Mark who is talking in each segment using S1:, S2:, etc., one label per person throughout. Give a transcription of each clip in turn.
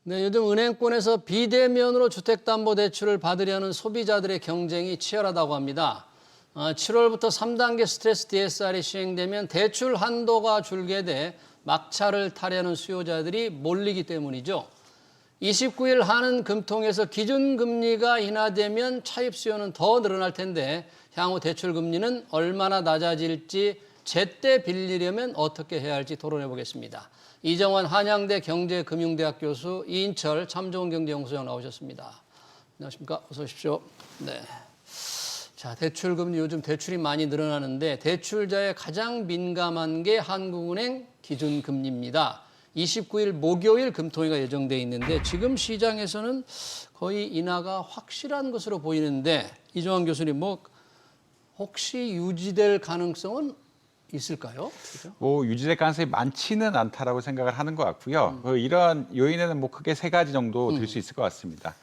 S1: 네, 요즘 은행권에서 비대면으로 주택담보대출을 받으려는 소비자들의 경쟁이 치열하다고 합니다. 7월부터 3단계 스트레스 DSR이 시행되면 대출 한도가 줄게 돼 막차를 타려는 수요자들이 몰리기 때문이죠. 29일 하는 금통에서 기준금리가 인하되면 차입 수요는 더 늘어날 텐데 향후 대출 금리는 얼마나 낮아질지 제때 빌리려면 어떻게 해야 할지 토론해 보겠습니다. 이정환 한양대 경제금융대학 교수, 이인철 참 좋은 경제연구소장 나오셨습니다. 안녕하십니까? 어서 오십시오. 네. 자, 대출 금리 요즘 대출이 많이 늘어나는데 대출자에 가장 민감한 게 한국은행 기준금리입니다. 29일 목요일 금통위가 예정돼 있는데 지금 시장에서는 거의 인하가 확실한 것으로 보이는데 이정환 교수님 혹시 유지될 가능성은 있을까요? 그렇죠?
S2: 유지될 가능성이 많지는 않다라고 생각을 하는 것 같고요. 이런 요인에는 크게 세 가지 정도 들 수 있을 것 같습니다.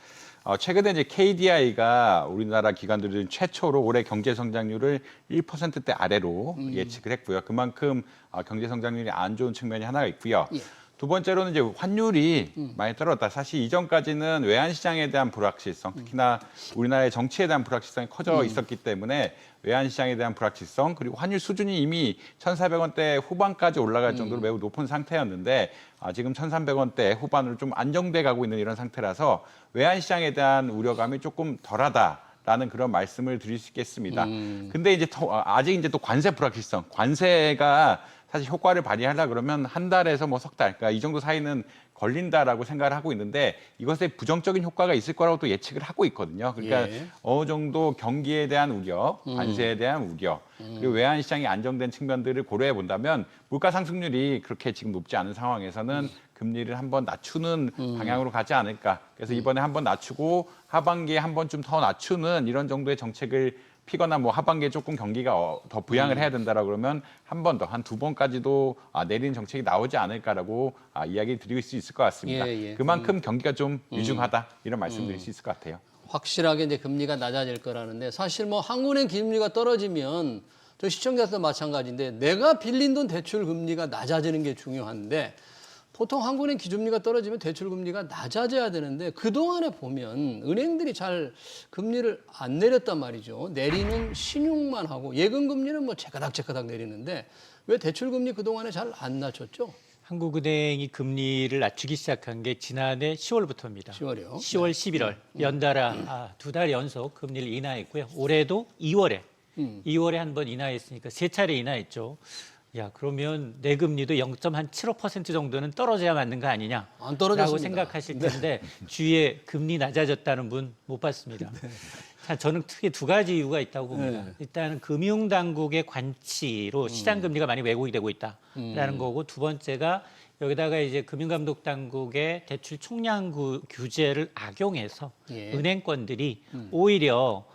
S2: 최근에 이제 KDI가 우리나라 기관들은 최초로 올해 경제 성장률을 1%대 아래로 예측을 했고요. 그만큼 경제 성장률이 안 좋은 측면이 하나가 있고요.
S1: 예.
S2: 두 번째로는 이제 환율이 많이 떨어졌다. 사실 이전까지는 외환 시장에 대한 불확실성, 특히나 우리나라의 정치에 대한 불확실성이 커져 있었기 때문에 외환 시장에 대한 불확실성, 그리고 환율 수준이 이미 1,400원대 후반까지 올라갈 정도로 매우 높은 상태였는데 지금 1,300원대 후반으로 좀 안정돼 가고 있는 이런 상태라서 외환 시장에 대한 우려감이 조금 덜하다라는 그런 말씀을 드릴 수 있겠습니다. 근데 이제 아직 이제 또 관세 불확실성, 관세가 사실 효과를 발휘하려 그러면 한 달에서 석 달, 그러니까 이 정도 사이는 걸린다라고 생각을 하고 있는데 이것에 부정적인 효과가 있을 거라고 또 예측을 하고 있거든요. 그러니까
S1: 예.
S2: 어느 정도 경기에 대한 우려, 관세에 대한 우려, 그리고 외환 시장이 안정된 측면들을 고려해 본다면 물가 상승률이 그렇게 지금 높지 않은 상황에서는 금리를 한번 낮추는 방향으로 가지 않을까. 그래서 이번에 한번 낮추고 하반기에 한 번쯤 더 낮추는 이런 정도의 정책을 피거나 하반기에 조금 경기가 더 부양을 해야 된다라고 그러면 한 번 더, 한 두 번까지도 내리는 정책이 나오지 않을까라고 이야기 드릴 수 있을 것 같습니다.
S1: 예.
S2: 그만큼 경기가 좀 유중하다 이런 말씀 드릴 수 있을 것 같아요.
S1: 확실하게 이제 금리가 낮아질 거라는데 사실 한국은행 기준금리가 떨어지면 저 시청자도 마찬가지인데 내가 빌린 돈 대출 금리가 낮아지는 게 중요한데 보통 한국은행 기준금리가 떨어지면 대출 금리가 낮아져야 되는데 그동안에 보면 은행들이 잘 금리를 안 내렸단 말이죠. 내리는 신용만 하고 예금 금리는 제가닥 내리는데 왜 대출 금리 그동안에 잘 안 낮췄죠?
S3: 한국은행이 금리를 낮추기 시작한 게 지난해 10월부터입니다.
S1: 10월이요?
S3: 10월, 11월 연달아 두 달 연속 금리를 인하했고요. 올해도 2월에 한 번 인하했으니까 세 차례 인하했죠. 그러면 내 금리도 0.75% 정도는 떨어져야 맞는 거 아니냐?
S1: 안 떨어졌습니다.
S3: 라고 생각하실 텐데 주위에 금리 낮아졌다는 분 못 봤습니다. 자, 저는 크게 두 가지 이유가 있다고 봅니다. 일단은 금융당국의 관치로 시장금리가 많이 왜곡이 되고 있다라는 거고 두 번째가 여기다가 이제 금융감독당국의 대출 총량 규제를 악용해서 은행권들이 오히려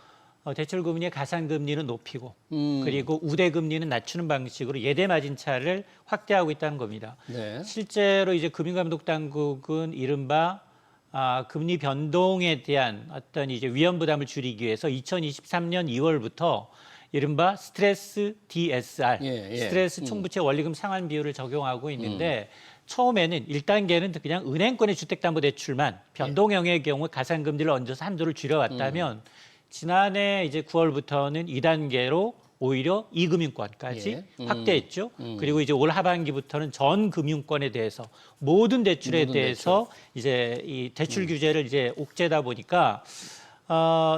S3: 대출 금리의 가산 금리는 높이고 그리고 우대 금리는 낮추는 방식으로 예대 마진 차를 확대하고 있다는 겁니다.
S1: 네.
S3: 실제로 이제 금융감독당국은 이른바 금리 변동에 대한 어떤 이제 위험 부담을 줄이기 위해서 2023년 2월부터 이른바 스트레스 DSR, 스트레스 총부채 원리금 상환 비율을 적용하고 있는데 처음에는 1단계는 그냥 은행권의 주택담보대출만 변동형의 경우 가산금리를 얹어서 한도를 줄여왔다면 지난해 이제 9월부터는 2단계로 오히려 이금융권까지 확대했죠. 그리고 이제 올 하반기부터는 전 금융권에 대해서 모든 대출에 대해서 이제 이 대출 규제를 이제 옥죄다 보니까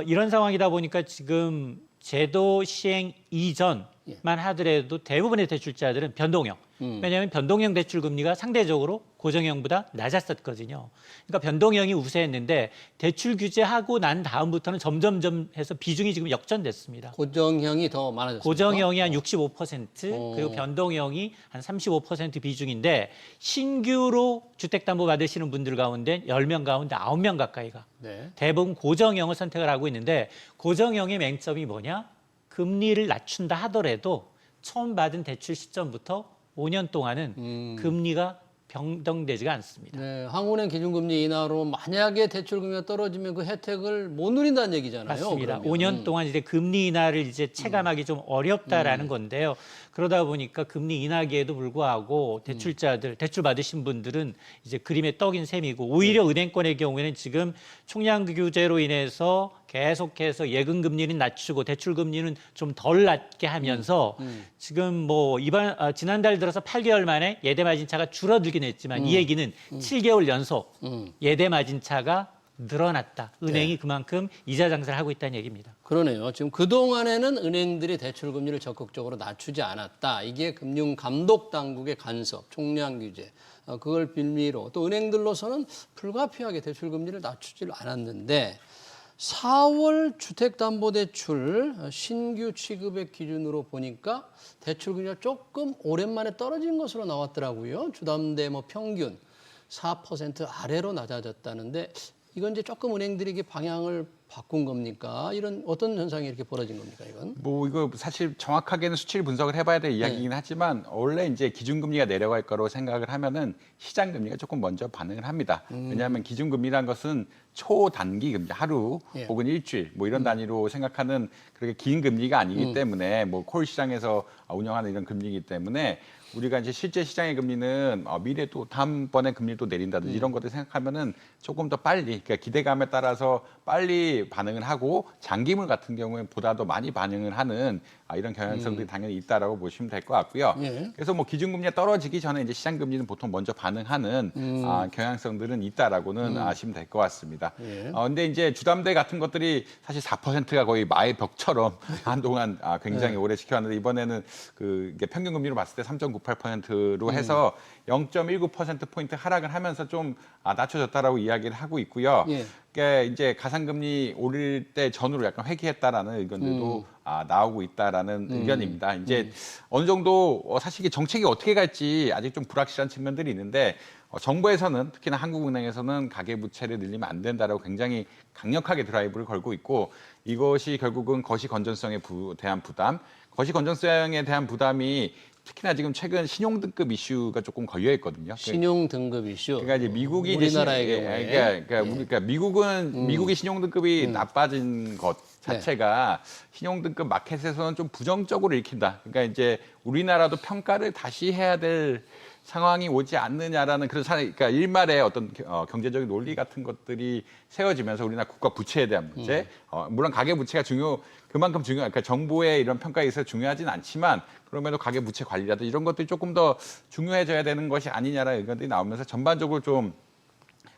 S3: 이런 상황이다 보니까 지금 제도 시행 이전만 하더라도 대부분의 대출자들은 변동형. 왜냐하면 변동형 대출 금리가 상대적으로 고정형보다 낮았었거든요. 그러니까 변동형이 우세했는데 대출 규제하고 난 다음부터는 점점점 해서 비중이 지금 역전됐습니다.
S1: 고정형이 더 많아졌습니다.
S3: 고정형이 한 65% 그리고 변동형이 한 35% 비중인데 신규로 주택담보 받으시는 분들 가운데 10명 가운데 9명 가까이가 대부분 고정형을 선택을 하고 있는데 고정형의 맹점이 뭐냐? 금리를 낮춘다 하더라도 처음 받은 대출 시점부터 5년 동안은 금리가 변동되지가 않습니다.
S1: 네, 한국은행 기준금리 인하로 만약에 대출금리가 떨어지면 그 혜택을 못 누린다는 얘기잖아요.
S3: 맞습니다.
S1: 그러면.
S3: 5년 동안 이제 금리 인하를 이제 체감하기 좀 어렵다라는 건데요. 그러다 보니까 금리 인하기에도 불구하고 대출자들, 대출 받으신 분들은 이제 그림에 떡인 셈이고 오히려 은행권의 경우에는 지금 총량 규제로 인해서 계속해서 예금 금리는 낮추고 대출 금리는 좀 덜 낮게 하면서 지금 뭐 지난달 들어서 8개월 만에 예대 마진 차가 줄어들긴 했지만 이 얘기는 7개월 연속 예대 마진 차가 늘어났다. 은행이 그만큼 이자 장사를 하고 있다는 얘기입니다.
S1: 그러네요. 지금 그동안에는 은행들이 대출 금리를 적극적으로 낮추지 않았다. 이게 금융감독당국의 간섭, 총량 규제, 그걸 빌미로 또 은행들로서는 불가피하게 대출 금리를 낮추질 않았는데 4월 주택담보대출 신규 취급액 기준으로 보니까 대출 금리가 조금 오랜만에 떨어진 것으로 나왔더라고요. 주담대 뭐 평균 4% 아래로 낮아졌다는데 이건 이제 조금 은행들에게 방향을 바꾼 겁니까? 이런 어떤 현상이 이렇게 벌어진 겁니까, 이건?
S2: 뭐 이거 사실 정확하게는 수치를 분석을 해봐야 될 이야기이긴 하지만 원래 이제 기준금리가 내려갈 거로 생각을 하면은 시장금리가 조금 먼저 반응을 합니다. 왜냐하면 기준금리란 것은 초단기 금리, 하루 혹은 일주일 뭐 이런 단위로 생각하는 그렇게 긴 금리가 아니기 때문에 뭐 콜 시장에서 운영하는 이런 금리이기 때문에 우리가 이제 실제 시장의 금리는 미래 또 다음번에 금리 또 내린다든지 이런 것들 생각하면은 조금 더 빨리, 그러니까 기대감에 따라서 빨리 반응을 하고 장기물 같은 경우에 보다 더 많이 반응을 하는 이런 경향성들이 당연히 있다라고 보시면 될 것 같고요. 그래서 뭐 기준금리가 떨어지기 전에 이제 시장금리는 보통 먼저 반응하는 경향성들은 있다라고는 아시면 될 것 같습니다. 근데 이제 주담대 같은 것들이 사실 4%가 거의 마의 벽처럼 한동안 굉장히 오래 지켜왔는데 이번에는 이게 평균 금리로 봤을 때 3.98%로 해서 0.19%포인트 하락을 하면서 좀 낮춰졌다라고 이야기를 하고 있고요. 그러니까 이제 가상금리 오를 때 전후로 약간 회귀했다라는 의견들도 나오고 있다라는 의견입니다. 이제 어느 정도 사실 이게 정책이 어떻게 갈지 아직 좀 불확실한 측면들이 있는데 정부에서는 특히나 한국은행에서는 가계부채를 늘리면 안 된다라고 굉장히 강력하게 드라이브를 걸고 있고 이것이 결국은 거시 건전성에 대한 부담, 거시 건전성에 대한 부담이 특히나 지금 최근 신용등급 이슈가 조금 걸려 있거든요.
S1: 신용등급 이슈.
S2: 그러니까 이제 미국이
S1: 우리나라의
S2: 이제
S1: 경우에.
S2: 그러니까 미국은 미국의 신용등급이 나빠진 것 자체가 신용등급 마켓에서는 좀 부정적으로 읽힌다. 그러니까 이제 우리나라도 평가를 다시 해야 될 상황이 오지 않느냐라는 그런 그러니까 일말의 어떤 경제적인 논리 같은 것들이 세워지면서 우리나라 국가 부채에 대한 문제, 물론 가계 부채가 그만큼 중요한, 그러니까 정부의 이런 평가에 있어서 중요하진 않지만 그럼에도 가계 부채 관리라든지 이런 것들이 조금 더 중요해져야 되는 것이 아니냐라는 의견들이 나오면서 전반적으로 좀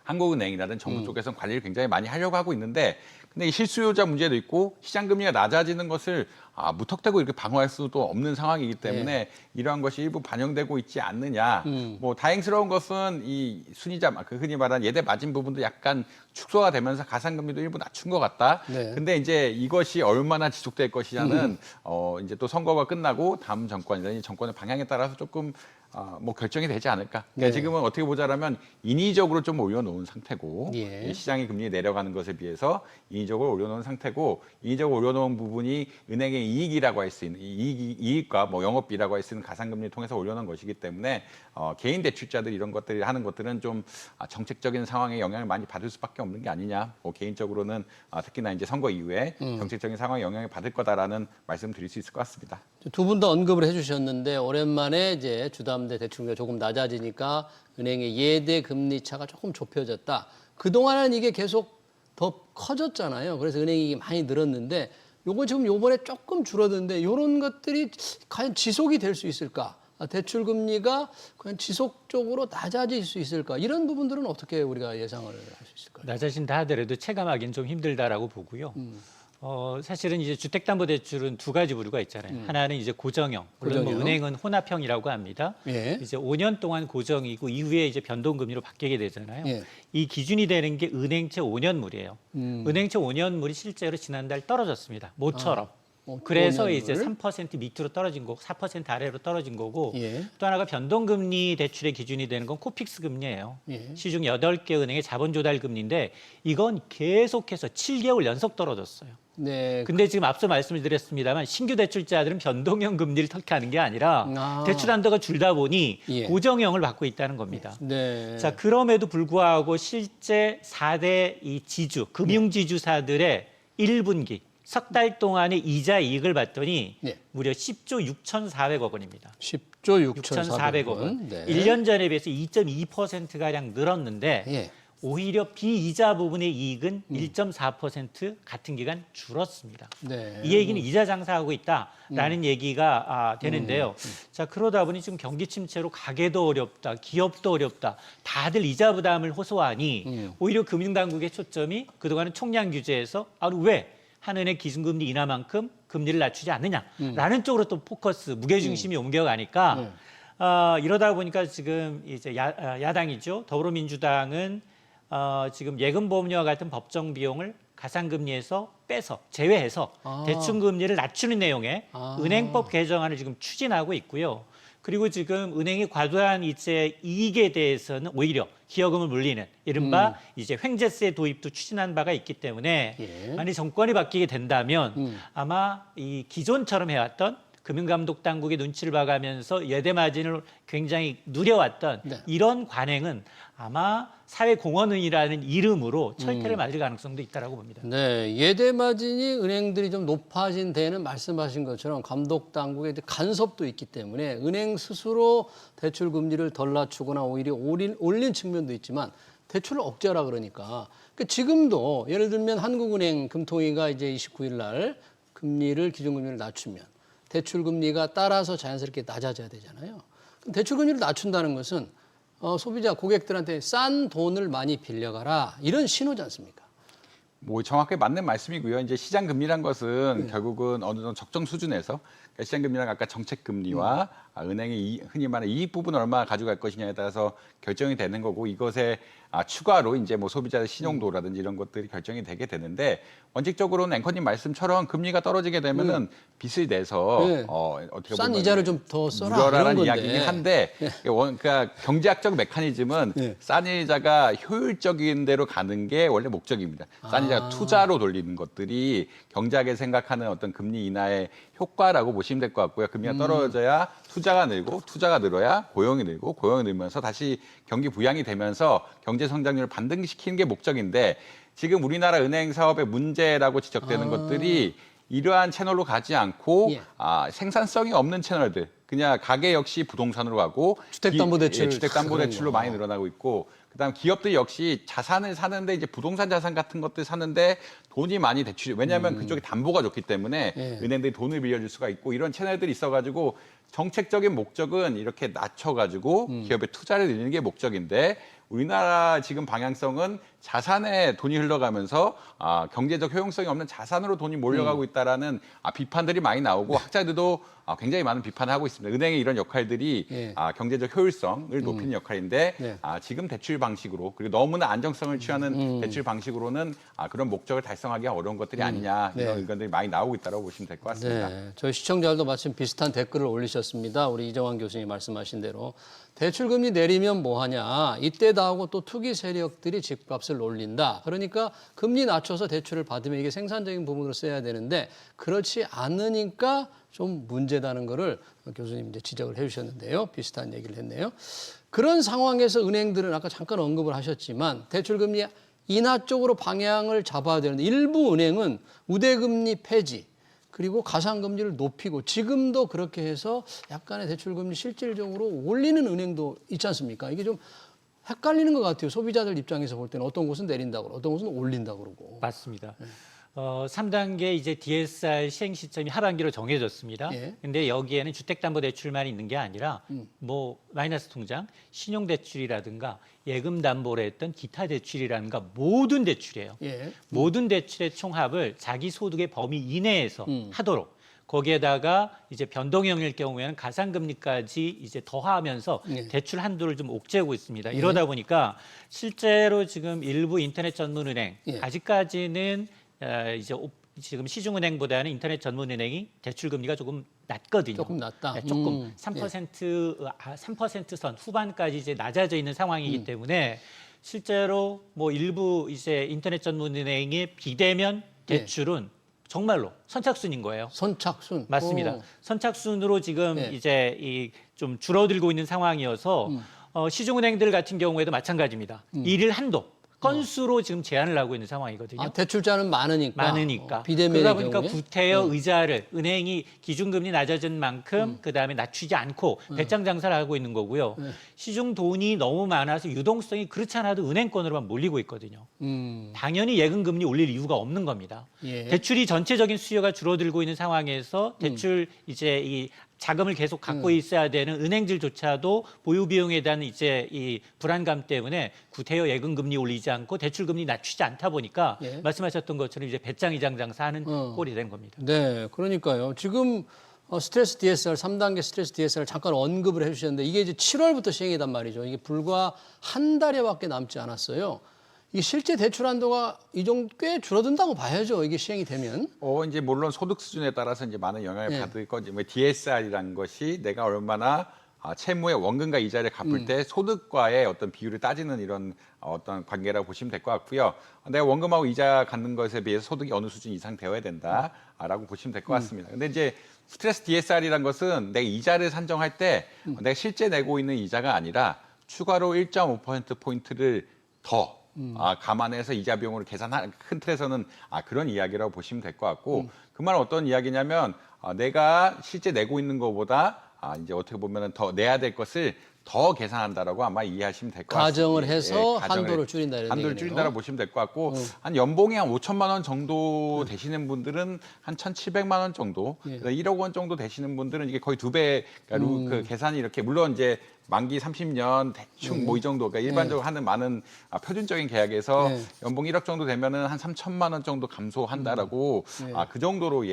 S2: 한국은행이라든 정부 쪽에서는 관리를 굉장히 많이 하려고 하고 있는데 근데 이 실수요자 문제도 있고 시장 금리가 낮아지는 것을 무턱대고 이렇게 방어할 수도 없는 상황이기 때문에 이러한 것이 일부 반영되고 있지 않느냐. 뭐 다행스러운 것은 이 순이자 흔히 말하는 예대 마진 부분도 약간 축소가 되면서 가상금리도 일부 낮춘 것 같다. 근데 이제 이것이 얼마나 지속될 것이냐는 이제 또 선거가 끝나고 다음 정권이나 정권의 방향에 따라서 조금 뭐 결정이 되지 않을까. 그러니까 지금은 어떻게 보자라면 인위적으로 좀 올려놓은 상태고 이 시장의 금리 내려가는 것에 비해서 인위적으로 올려놓은 상태고 인위적으로 올려놓은 부분이 은행의 이익이라고 할 수 있는 이익과 뭐 영업비라고 할 수 있는 가상금리를 통해서 올려놓은 것이기 때문에 개인 대출자들 이런 것들이 하는 것들은 좀 정책적인 상황에 영향을 많이 받을 수밖에 없는 게 아니냐. 뭐 개인적으로는 특히나 이제 선거 이후에 정책적인 상황에 영향을 받을 거다라는 말씀드릴 수 있을 것 같습니다.
S1: 두 분 다 언급을 해주셨는데 오랜만에 이제 주담대 대출금리가 조금 낮아지니까 은행의 예대 금리 차가 조금 좁혀졌다. 그동안은 이게 계속 더 커졌잖아요. 그래서 은행이 많이 늘었는데 요거 지금 요번에 조금 줄어드는데 이런 것들이 과연 지속이 될 수 있을까? 대출 금리가 과연 지속적으로 낮아질 수 있을까? 이런 부분들은 어떻게 우리가 예상을 할 수 있을까요?
S3: 낮아진다 하더라도 체감하기는 좀 힘들다라고 보고요. 사실은 이제 주택담보대출은 두 가지 부류가 있잖아요. 하나는 이제 고정형, 물론 뭐 은행은 혼합형이라고 합니다. 이제 5년 동안 고정이고 이후에 이제 변동금리로 바뀌게 되잖아요. 이 기준이 되는 게 은행채 5년물이에요. 은행채 5년물이 실제로 지난달 떨어졌습니다. 모처럼. 그래서 5년물. 이제 3% 밑으로 떨어진 거고 4% 아래로 떨어진 거고 또 하나가 변동금리 대출의 기준이 되는 건 코픽스 금리예요. 시중 8개 은행의 자본조달 금리인데 이건 계속해서 7개월 연속 떨어졌어요. 근데 지금 앞서 말씀을 드렸습니다만 신규 대출자들은 변동형 금리를 택하는 게 아니라 대출 한도가 줄다 보니 고정형을 받고 있다는 겁니다. 자, 그럼에도 불구하고 실제 4대 이 지주, 금융지주사들의 1분기 석 달 동안의 이자 이익을 봤더니
S1: 네.
S3: 무려 10조 6,400억 원입니다.
S1: 10조
S3: 6,400억
S1: 6,400억
S3: 원.
S1: 원. 네.
S3: 1년 전에 비해서 2.2%가량 늘었는데
S1: 예.
S3: 오히려 비이자 부분의 이익은 1.4% 같은 기간 줄었습니다.
S1: 네.
S3: 이 얘기는 이자 장사하고 있다라는 얘기가 되는데요. 자, 그러다 보니 지금 경기 침체로 가게도 어렵다, 기업도 어렵다, 다들 이자 부담을 호소하니 오히려 금융당국의 초점이 그동안은 총량 규제에서 왜 한은의 기준금리 인하만큼 금리를 낮추지 않느냐라는 쪽으로 또 포커스, 무게중심이 옮겨가니까 이러다 보니까 지금 이제 야당이죠. 더불어민주당은 지금 예금보험료와 같은 법정 비용을 가상금리에서 빼서 제외해서 대출금리를 낮추는 내용의 은행법 개정안을 지금 추진하고 있고요. 그리고 지금 은행이 과도한 이제 이익에 대해서는 오히려 기여금을 물리는 이른바 이제 횡재세 도입도 추진한 바가 있기 때문에
S1: 예.
S3: 만약 정권이 바뀌게 된다면 아마 이 기존처럼 해왔던 금융감독 당국의 눈치를 봐가면서 예대 마진을 굉장히 누려왔던
S1: 네.
S3: 이런 관행은 아마 사회공헌은이라는 이름으로 철퇴를 맞을 가능성도 있다라고 봅니다.
S1: 네, 예대 마진이 은행들이 좀 높아진 데는 말씀하신 것처럼 감독 당국의 간섭도 있기 때문에 은행 스스로 대출 금리를 덜 낮추거나 오히려 올린 측면도 있지만 대출을 억제하라 그러니까 지금도 예를 들면 한국은행 금통위가 이제 29일 날 금리를 기준금리를 낮추면 대출 금리가 따라서 자연스럽게 낮아져야 되잖아요. 그럼 대출 금리를 낮춘다는 것은 소비자 고객들한테 싼 돈을 많이 빌려가라 이런 신호지 않습니까?
S2: 뭐 정확하게 맞는 말씀이고요. 이제 시장 금리란 것은 결국은 어느 정도 적정 수준에서 그러니까 시장 금리란 아까 정책 금리와 은행이 흔히 말하는 이익 부분을 얼마나 가져갈 것이냐에 따라서 결정이 되는 거고 이것에 추가로 이제 뭐 소비자의 신용도라든지 이런 것들이 결정이 되게 되는데 원칙적으로는 앵커님 말씀처럼 금리가 떨어지게 되면은 빚을 내서
S1: 네.
S2: 어떻게
S1: 싼
S2: 보면
S1: 이자를 좀 더 써라
S2: 물어라라는
S1: 이런
S2: 이야기긴 한데 그러니까 경제학적 메커니즘은
S1: 네.
S2: 싼 이자가 효율적인 대로 가는 게 원래 목적입니다. 싼 이자가 투자로 돌리는 것들이 경제학에 생각하는 어떤 금리 인하의 효과라고 보시면 될 것 같고요. 금리가 떨어져야 투자가 늘고 투자가 늘어야 고용이 늘고 고용이 늘면서 다시 경기 부양이 되면서 경제 성장률을 반등시키는 게 목적인데 지금 우리나라 은행 사업의 문제라고 지적되는 것들이 이러한 채널로 가지 않고
S1: 예.
S2: 생산성이 없는 채널들 그냥 가계 역시 부동산으로 가고
S1: 주택담보대출
S2: 주택담보대출로 많이 늘어나고 있고 그다음 기업들 역시 자산을 사는데 이제 부동산 자산 같은 것들 사는데 돈이 많이 대출 왜냐하면 그쪽이 담보가 좋기 때문에
S1: 예.
S2: 은행들이 돈을 빌려줄 수가 있고 이런 채널들이 있어가지고 정책적인 목적은 이렇게 낮춰가지고 기업의 투자를 늘리는 게 목적인데 우리나라 지금 방향성은 자산에 돈이 흘러가면서 경제적 효용성이 없는 자산으로 돈이 몰려가고 있다라는 비판들이 많이 나오고 학자들도 굉장히 많은 비판을 하고 있습니다. 은행의 이런 역할들이
S1: 예.
S2: 경제적 효율성을 높이는 역할인데
S1: 네.
S2: 지금 대출 방식으로 그리고 너무나 안정성을 취하는 대출 방식으로는 그런 목적을 달성하기가 어려운 것들이 아니냐 이런
S1: 네.
S2: 의견들이 많이 나오고 있다고 보시면 될 것 같습니다.
S1: 네, 저희 시청자들도 마침 비슷한 댓글을 올리셨습니다. 우리 이정환 교수님이 말씀하신 대로 대출금리 내리면 뭐하냐. 이때다 하고 또 투기 세력들이 집값을 올린다. 그러니까 금리 낮춰서 대출을 받으면 이게 생산적인 부분으로 써야 되는데 그렇지 않으니까 좀 문제다는 거를 교수님 이제 지적을 해주셨는데요. 비슷한 얘기를 했네요. 그런 상황에서 은행들은 아까 잠깐 언급을 하셨지만 대출금리 인하 쪽으로 방향을 잡아야 되는데 일부 은행은 우대금리 폐지 그리고 가상금리를 높이고 지금도 그렇게 해서 약간의 대출금리 실질적으로 올리는 은행도 있지 않습니까? 이게 좀 헷갈리는 것 같아요. 소비자들 입장에서 볼 때는 어떤 곳은 내린다고 그러고 어떤 곳은 올린다고 그러고.
S3: 맞습니다. 3단계 이제 DSR 시행 시점이 하반기로 정해졌습니다.
S1: 예.
S3: 근데 여기에는 주택담보대출만 있는 게 아니라 뭐 마이너스 통장, 신용대출이라든가 예금담보로 했던 기타 대출이라든가 모든 대출이에요.
S1: 예.
S3: 모든 대출의 총합을 자기 소득의 범위 이내에서 하도록 거기에다가 이제 변동형일 경우에는 가상금리까지 이제 더하면서
S1: 예.
S3: 대출 한도를 좀 옥죄고 있습니다. 이러다 보니까 실제로 지금 일부 인터넷 전문은행
S1: 예.
S3: 아직까지는 이제 지금 시중은행보다는 인터넷 전문은행이 대출 금리가 조금 낮거든요.
S1: 조금 낮다.
S3: 네, 조금 3% 선 후반까지 이제 낮아져 있는 상황이기 때문에 실제로 뭐 일부 이제 인터넷 전문은행의 비대면 대출은 정말로 선착순인 거예요.
S1: 선착순.
S3: 맞습니다.
S1: 오.
S3: 선착순으로 지금
S1: 네.
S3: 이제 좀 줄어들고 있는 상황이어서 시중은행들 같은 경우에도 마찬가지입니다. 일일 한도. 건수로 지금 제한을 하고 있는 상황이거든요.
S1: 아, 대출자는 많으니까. 비대면의
S3: 그러다 보니까
S1: 경우에.
S3: 구태여 의자를 은행이 기준금리 낮아진 만큼 그다음에 낮추지 않고 배짱 장사를 하고 있는 거고요. 시중 돈이 너무 많아서 유동성이 그렇지 않아도 은행권으로만 몰리고 있거든요. 당연히 예금금리 올릴 이유가 없는 겁니다.
S1: 예.
S3: 대출이 전체적인 수요가 줄어들고 있는 상황에서 대출 이제 이 자금을 계속 갖고 있어야 되는 은행들조차도 보유 비용에 대한 이제 이 불안감 때문에 구태여 예금 금리 올리지 않고 대출 금리 낮추지 않다 보니까
S1: 예.
S3: 말씀하셨던 것처럼 이제 배짱 이장 장사하는 꼴이 된 겁니다.
S1: 네, 그러니까요. 지금 스트레스 DSR 3단계 스트레스 DSR 잠깐 언급을 해주셨는데 이게 이제 7월부터 시행이단 말이죠. 이게 불과 한 달여밖에 남지 않았어요. 이게 실제 대출 한도가 이 정도 꽤 줄어든다고 봐야죠. 이게 시행이 되면.
S2: 이제 물론 소득 수준에 따라서 이제 많은 영향을
S1: 예.
S2: 받을 거지. 뭐 DSR이라는 것이 내가 얼마나 채무의 원금과 이자를 갚을 때 소득과의 어떤 비율을 따지는 이런 어떤 관계라고 보시면 될 것 같고요. 내가 원금하고 이자 갚는 것에 비해서 소득이 어느 수준 이상 되어야 된다라고 보시면 될 것 같습니다. 근데 이제 스트레스 DSR이라는 것은 내가 이자를 산정할 때 내가 실제 내고 있는 이자가 아니라 추가로 1.5%포인트를 더 감안해서 이자 비용을 계산한 큰 틀에서는 그런 이야기라고 보시면 될 것 같고 그 말은 어떤 이야기냐면 내가 실제 내고 있는 것보다 이제 어떻게 보면 더 내야 될 것을 더 계산한다라고 아마 이해하시면 될 것 같습니다.
S1: 가정을 해서
S2: 예,
S1: 한도를 줄인다 이런
S2: 한도를
S1: 얘기네요.
S2: 줄인다라고 보시면 될 것 같고 한 연봉이 한 5천만 원 정도 되시는 분들은 한 1,700만 원 정도, 1억 원 정도 되시는 분들은 이게 거의 2배 그 계산이 이렇게 물론 이제 만기 30년 대충 뭐 이 정도, 그러니까 일반적으로 하는 많은 표준적인 계약에서 연봉 1억 정도 되면은 한 3천만 원 정도 감소한다라고 그 정도로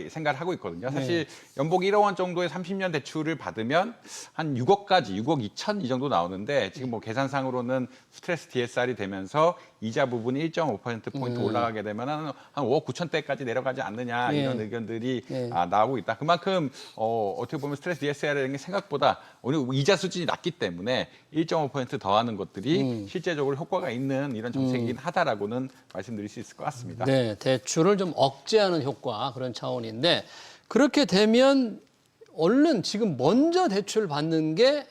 S2: 생각을 하고 있거든요. 사실 연봉 1억 원 정도의 30년 대출을 받으면 한 6억까지 6억 2천 이 정도 나오는데 지금 뭐 계산상으로는 스트레스 DSR이 되면서 이자 부분이 1.5%포인트 올라가게 되면 한 5억 9천대까지 내려가지 않느냐 이런 의견들이 나오고 있다. 그만큼 어떻게 보면 스트레스 DSR이라는 게 생각보다 오늘 이자 수준이 낮기 때문에 1.5% 더하는 것들이 실제적으로 효과가 있는 이런 정책이긴 하다라고는 말씀드릴 수 있을 것 같습니다.
S1: 네, 대출을 좀 억제하는 효과 그런 차원인데 그렇게 되면 얼른 지금 먼저 대출 받는 게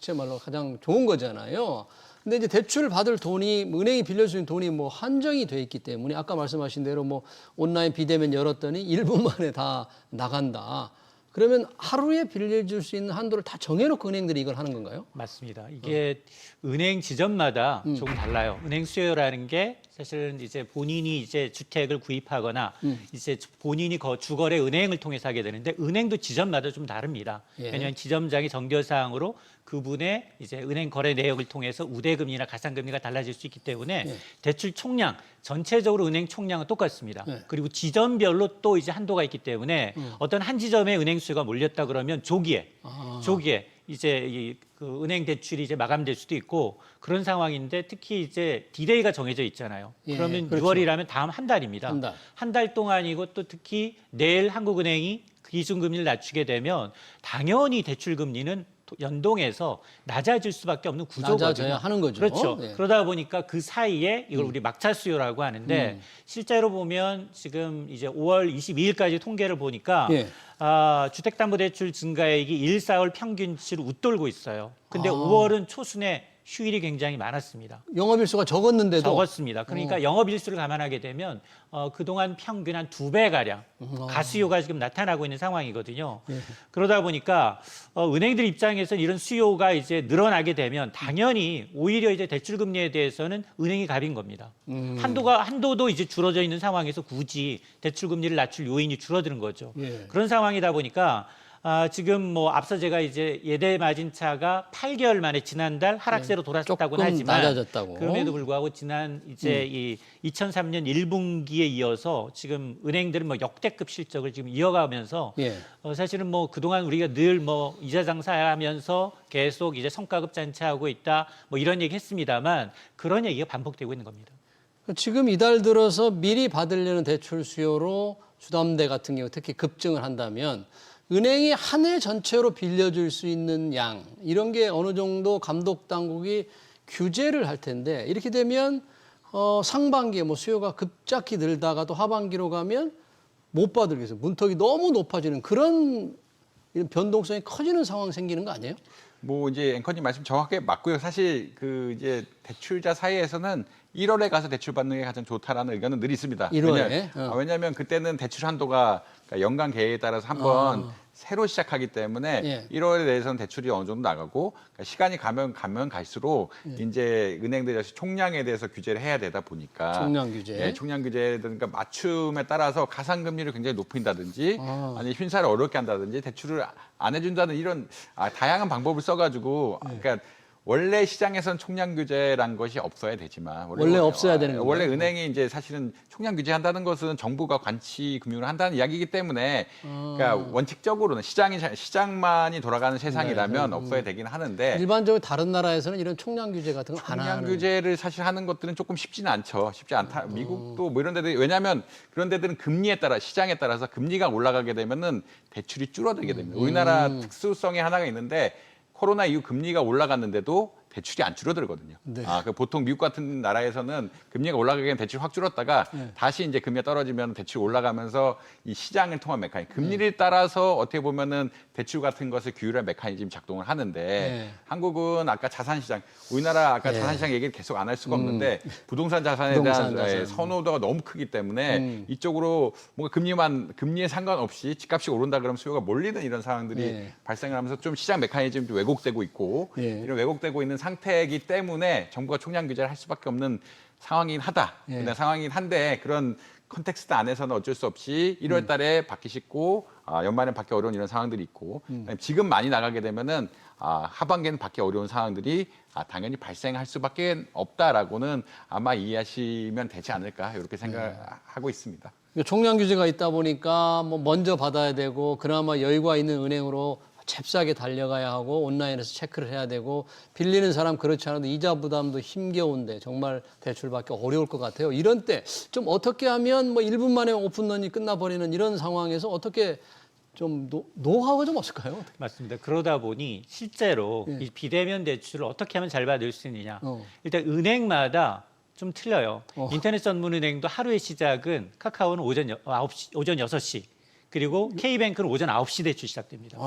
S1: 제 말로 가장 좋은 거잖아요. 근데 이제 대출 받을 돈이 은행이 빌려주는 돈이 뭐 한정이 돼 있기 때문에 아까 말씀하신 대로 뭐 온라인 비대면 열었더니 1분 만에 다 나간다. 그러면 하루에 빌려줄 수 있는 한도를 다 정해놓고 은행들이 이걸 하는 건가요?
S3: 맞습니다. 이게 은행 지점마다 조금 달라요. 은행 수요라는 게 사실은 이제 본인이 이제 주택을 구입하거나 이제 본인이 주거래 은행을 통해서 하게 되는데 은행도 지점마다 좀 다릅니다.
S1: 예.
S3: 왜냐하면 지점장이 정결사항으로 그분의 이제 은행 거래 내역을 통해서 우대금리나 가상금리가 달라질 수 있기 때문에 대출 총량 전체적으로 은행 총량은 똑같습니다. 그리고 지점별로 또 이제 한도가 있기 때문에 어떤 한 지점에 은행 수요가 몰렸다 그러면 조기에 이제 그 은행 대출이 이제 마감될 수도 있고 그런 상황인데 특히 이제 디데이가 정해져 있잖아요.
S1: 예,
S3: 그러면
S1: 그렇죠.
S3: 6월이라면 다음 한 달입니다.
S1: 한 달.
S3: 한 달 동안이고 또 특히 내일 한국은행이 기준금리를 낮추게 되면 당연히 대출금리는 연동해서 낮아질 수밖에 없는 구조거든요.
S1: 낮아져야 하는 거죠.
S3: 그렇죠.
S1: 네.
S3: 그러다 보니까 그 사이에 이걸 우리 막차 수요라고 하는데 실제로 보면 지금 이제 5월 22일까지 통계를 보니까
S1: 예.
S3: 주택담보대출 증가액이 1, 4월 평균치를 웃돌고 있어요. 근데 5월은 초순에 휴일이 굉장히 많았습니다.
S1: 영업일수가 적었는데도
S3: 적었습니다. 그러니까 영업일수를 감안하게 되면 그동안 평균 한 2배가량 가수요가 지금 나타나고 있는 상황이거든요. 그러다 보니까 은행들 입장에서는 이런 수요가 이제 늘어나게 되면 당연히 오히려 이제 대출금리에 대해서는 은행이 갑인 겁니다. 한도도 이제 줄어져 있는 상황에서 굳이 대출금리를 낮출 요인이 줄어드는 거죠. 그런 상황이다 보니까 지금 뭐 앞서 제가 이제 예대 마진차가 8개월 만에 지난달 하락세로 돌아섰다고는
S1: 조금
S3: 하지만
S1: 낮아졌다고.
S3: 그럼에도 불구하고 지난 이제 이 2003년 1분기에 이어서 지금 은행들은 뭐 역대급 실적을 지금 이어가면서 사실은 뭐 그동안 우리가 늘 뭐 이자 장사하면서 계속 이제 성과급 잔치하고 있다 뭐 이런 얘기 했습니다만 그런 얘기가 반복되고 있는 겁니다.
S1: 지금 이달 들어서 미리 받으려는 대출 수요로 주담대 같은 경우 특히 급증을 한다면 은행이 한 해 전체로 빌려줄 수 있는 양 이런 게 어느 정도 감독 당국이 규제를 할 텐데 이렇게 되면 상반기에 뭐 수요가 급작히 늘다가 또 하반기로 가면 못 받으겠어요. 문턱이 너무 높아지는 그런 이런 변동성이 커지는 상황 생기는 거 아니에요?
S2: 뭐 이제 앵커님 말씀 정확하게 맞고요. 사실 그 이제 대출자 사이에서는 1월에 가서 대출 받는 게 가장 좋다라는 의견은 늘 있습니다.
S1: 1월에?
S2: 왜냐하면 그때는 대출 한도가 그러니까 연간 계획에 따라서 한번 새로 시작하기 때문에
S1: 예.
S2: 1월에 대해서는 대출이 어느 정도 나가고 그러니까 시간이 가면 갈수록 이제 은행들이 총량에 대해서 규제를 해야 되다 보니까
S1: 총량 규제.
S2: 예, 총량 규제 그러니까 맞춤에 따라서 가상금리를 굉장히 높인다든지 아니 흰사를 어렵게 한다든지 대출을 안 해준다는 이런 다양한 방법을 써가지고 그러니까 원래 시장에선 총량 규제란 것이 없어야 되지만
S1: 원래 없어야 되는 거예요?
S2: 원래 은행이 이제 사실은 총량 규제한다는 것은 정부가 관치 금융을 한다는 이야기이기 때문에 그러니까 원칙적으로는 시장만이 돌아가는 세상이라면 없어야 되긴 하는데
S1: 일반적으로 다른 나라에서는 이런 총량 규제 같은 거 안
S2: 총량
S1: 하는.
S2: 규제를 사실 하는 것들은 조금 쉽지는 않죠. 쉽지 않다. 미국도 뭐 이런 데들 왜냐하면 그런 데들은 금리에 따라 시장에 따라서 금리가 올라가게 되면은 대출이 줄어들게 됩니다. 우리나라 특수성의 하나가 있는데 코로나 이후 금리가 올라갔는데도 대출이 안 줄어들거든요.
S1: 네.
S2: 보통 미국 같은 나라에서는 금리가 올라가기엔 대출이 확 줄었다가 다시 이제 금리가 떨어지면 대출이 올라가면서 이 시장을 통한 메커니즘, 금리를 따라서 어떻게 보면은 대출 같은 것을 규율한 메커니즘이 작동을 하는데 한국은 아까 자산시장, 우리나라 아까 자산시장 얘기를 계속 안 할 수가 없는데 부동산 자산에 대한 선호도가 너무 크기 때문에 이쪽으로 뭔가 금리에 상관없이 집값이 오른다 그러면 수요가 몰리는 이런 상황들이 발생을 하면서 좀 시장 메커니즘이 좀 왜곡되고 있고 이런 왜곡되고 있는 상태이기 때문에 정부가 총량 규제를 할 수밖에 없는 상황이긴 하다. 근데 상황이긴 한데 그런 컨텍스트 안에서는 어쩔 수 없이 1월 달에 받기 쉽고 연말엔 받기 어려운 이런 상황들이 있고 지금 많이 나가게 되면은 하반기에는 받기 어려운 상황들이 당연히 발생할 수밖에 없다라고는 아마 이해하시면 되지 않을까 이렇게 생각하고 있습니다.
S1: 총량 규제가 있다 보니까 뭐 먼저 받아야 되고 그나마 여유가 있는 은행으로 잽싸게 달려가야 하고 온라인에서 체크를 해야 되고 빌리는 사람 그렇지 않아도 이자 부담도 힘겨운데 정말 대출받기 어려울 것 같아요. 이런 때 좀 어떻게 하면 뭐 1분 만에 오픈런이 끝나버리는 이런 상황에서 어떻게 좀 노하우가 좀 없을까요?
S3: 맞습니다. 그러다 보니 실제로 이 비대면 대출을 어떻게 하면 잘 받을 수 있느냐. 일단 은행마다 좀 틀려요. 인터넷 전문은행도 하루의 시작은 카카오는 오전 6시. 그리고 K뱅크는 오전 9시 대출 시작됩니다.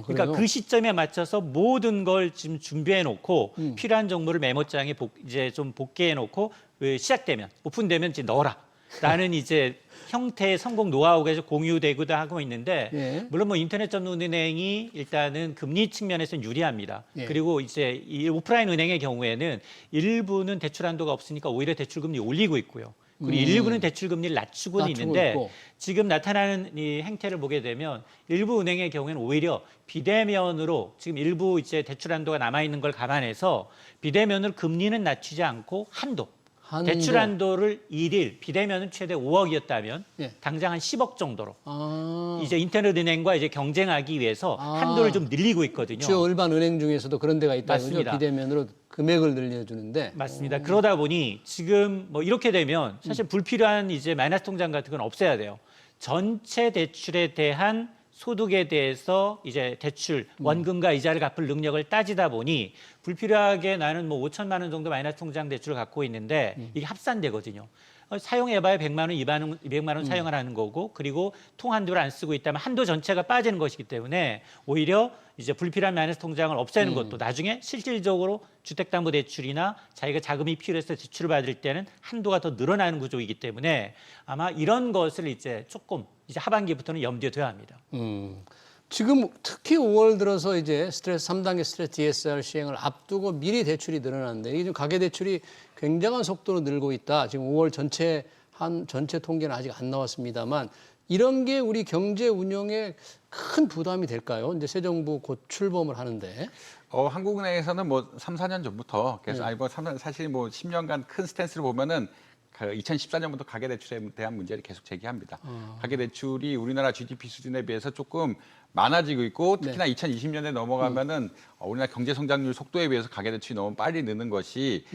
S3: 그러니까 그 시점에 맞춰서 모든 걸 지금 준비해 놓고 필요한 정보를 메모장에 이제 좀 복귀해 놓고 시작되면 오픈되면 이제 넣어라라는 이제 형태의 성공 노하우가 공유되기도 하고 있는데 물론 뭐 인터넷 전문은행이 일단은 금리 측면에서는 유리합니다. 그리고 이제 이 오프라인 은행의 경우에는 일부는 대출 한도가 없으니까 오히려 대출 금리 올리고 있고요. 그리고 일부는 대출 금리를 낮추고는 있는데
S1: 있고.
S3: 지금 나타나는 이 행태를 보게 되면 일부 은행의 경우에는 오히려 비대면으로 지금 일부 이제 대출 한도가 남아 있는 걸 감안해서 비대면으로 금리는 낮추지 않고 한도. 대출 한도를 일일 비대면은 최대 5억이었다면 당장 한 10억 정도로 이제 인터넷 은행과 이제 경쟁하기 위해서 한도를 좀 늘리고 있거든요.
S1: 주요 일반 은행 중에서도 그런 데가 있다는 거죠.
S3: 맞습니다.
S1: 비대면으로 금액을 늘려주는데.
S3: 맞습니다. 그러다 보니 지금 뭐 이렇게 되면 사실 불필요한 이제 마이너스 통장 같은 건 없애야 돼요. 전체 대출에 대한 소득에 대해서 이제 대출 원금과 이자를 갚을 능력을 따지다 보니 불필요하게 나는 뭐 5천만 원 정도 마이너스 통장 대출을 갖고 있는데 이게 합산되거든요. 사용해봐야 100만 원, 200만 원 사용을 하는 거고 그리고 통한도를 안 쓰고 있다면 한도 전체가 빠지는 것이기 때문에 오히려 이제 불필요한 마이너스 통장을 없애는 것도 나중에 실질적으로 주택담보대출이나 자기가 자금이 필요해서 대출을 받을 때는 한도가 더 늘어나는 구조이기 때문에 아마 이런 것을 이제 조금 이제 하반기부터는 염두에 둬야 합니다.
S1: 지금 특히 5월 들어서 이제 3단계 스트레스 DSR 시행을 앞두고 미리 대출이 늘어났는데 이게 지금 가계 대출이 굉장한 속도로 늘고 있다. 지금 5월 전체 통계는 아직 안 나왔습니다만 이런 게 우리 경제 운영에 큰 부담이 될까요? 이제 새 정부 곧 출범을 하는데.
S2: 한국은행에서는 뭐 3, 4년 전부터 계속 사실 뭐 10년간 큰 스탠스를 보면은 2014년부터 가계대출에 대한 문제를 계속 제기합니다. 가계대출이 우리나라 GDP 수준에 비해서 조금 많아지고 있고 특히나 2020년에 넘어가면은 우리나라 경제성장률 속도에 비해서 가계대출이 너무 빨리 느는 것이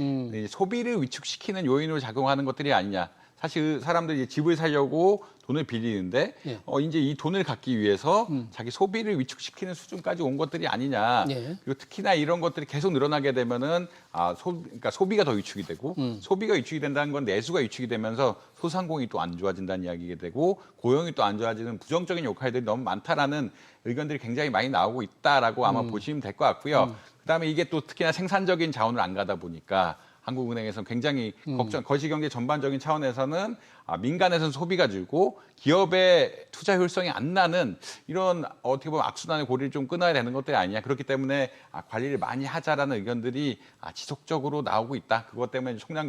S2: 소비를 위축시키는 요인으로 작용하는 것들이 아니냐. 사실 사람들이 집을 사려고 돈을 빌리는데
S1: 예.
S2: 이제 이 돈을 갖기 위해서 자기 소비를 위축시키는 수준까지 온 것들이 아니냐.
S1: 예.
S2: 그리고 특히나 이런 것들이 계속 늘어나게 되면은 그러니까 소비가 더 위축이 되고 소비가 위축이 된다는 건 내수가 위축이 되면서 소상공인이 또 안 좋아진다는 이야기가 되고 고용이 또 안 좋아지는 부정적인 역할들이 너무 많다라는 의견들이 굉장히 많이 나오고 있다라고 아마 보시면 될 것 같고요. 그다음에 이게 또 특히나 생산적인 자원을 안 가다 보니까 한국은행에서는 굉장히 거시경제 전반적인 차원에서는 민간에서는 소비가 줄고 기업의 투자 효율성이 안 나는 이런 어떻게 보면 악순환의 고리를 좀 끊어야 되는 것들이 아니냐. 그렇기 때문에 관리를 많이 하자라는 의견들이 지속적으로 나오고 있다. 그것 때문에 총량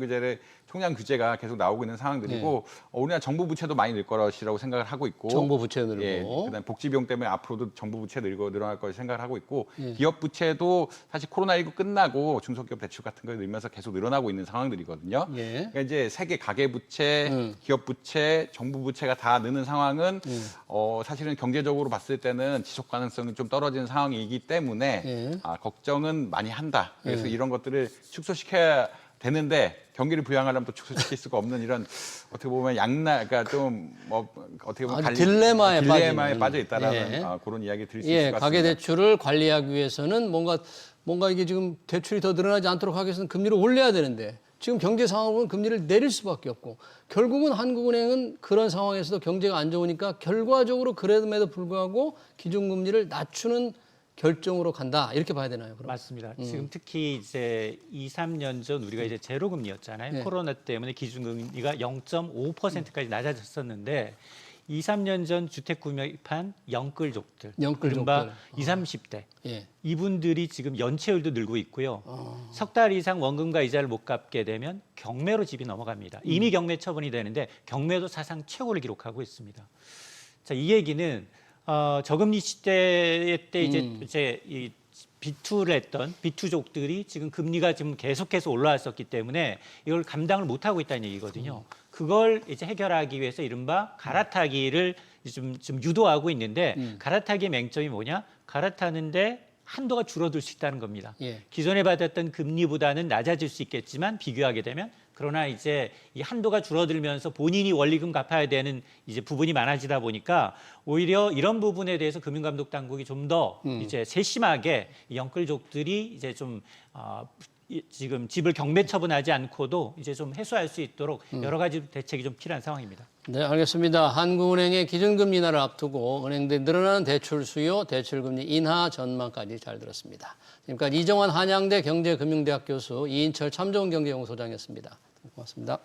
S2: 규제가 계속 나오고 있는 상황들이고 우리나라 정부 부채도 많이 늘 것이라고 생각을 하고 있고
S1: 정부 부채 늘고
S2: 예, 그다음에 복지 비용 때문에 앞으로도 정부 부채 늘어날 것을 생각을 하고 있고 기업 부채도 사실 코로나19 끝나고 중소기업 대출 같은 거 늘면서 계속 늘어나고 있는 상황들이거든요.
S1: 예.
S2: 그러니까 이제 세계 가계 부채, 기업 부채, 정부 부채가 다 느는 상황은 사실은 경제적으로 봤을 때는 지속 가능성이 좀 떨어지는 상황이기 때문에 걱정은 많이 한다. 그래서 이런 것들을 축소시켜야 되는데 경기를 부양하려면 또 축소시킬 수가 없는 이런 어떻게 보면 그러니까 좀 어떻게 보면
S1: 아주 딜레마에
S2: 빠져 있다라는 그런 이야기 들을 수 있을 것 같습니다.
S1: 가계 대출을 관리하기 위해서는 뭔가 이게 지금 대출이 더 늘어나지 않도록 하기 위해서는 금리를 올려야 되는데 지금 경제 상황을 보면 금리를 내릴 수밖에 없고 결국은 한국은행은 그런 상황에서도 경제가 안 좋으니까 결과적으로 그럼에도 불구하고 기준금리를 낮추는 결정으로 간다 이렇게 봐야 되나요? 그럼?
S3: 맞습니다. 지금 특히 이제 2, 3년 전 우리가 이제 제로금리였잖아요. 코로나 때문에 기준금리가 0.5%까지 낮아졌었는데 2, 3년 전 주택 구매판 영끌족들, 이른바 20, 30대 이분들이 지금 연체율도 늘고 있고요. 석 달 이상 원금과 이자를 못 갚게 되면 경매로 집이 넘어갑니다. 이미 경매 처분이 되는데 경매도 사상 최고를 기록하고 있습니다. 자, 이 얘기는 저금리 시대 때 이제 이 B2를 했던 B2족들이 지금 금리가 지금 계속해서 올라왔었기 때문에 이걸 감당을 못 하고 있다는 얘기거든요. 그걸 이제 해결하기 위해서 이른바 갈아타기를 좀 유도하고 있는데 갈아타기의 맹점이 뭐냐? 갈아타는데 한도가 줄어들 수 있다는 겁니다. 기존에 받았던 금리보다는 낮아질 수 있겠지만 비교하게 되면 그러나 이제 이 한도가 줄어들면서 본인이 원리금 갚아야 되는 이제 부분이 많아지다 보니까 오히려 이런 부분에 대해서 금융감독 당국이 좀 더 이제 세심하게 이 영끌족들이 이제 좀 지금 집을 경매 처분하지 않고도 이제 좀 해소할 수 있도록 여러 가지 대책이 좀 필요한 상황입니다.
S1: 네, 알겠습니다. 한국은행의 기준금리 인하를 앞두고 은행들이 늘어나는 대출 수요, 대출금리 인하 전망까지 잘 들었습니다. 지금까지 이정환 한양대 경제금융대학 교수, 이인철 참좋은경제연구소장이었습니다. 고맙습니다.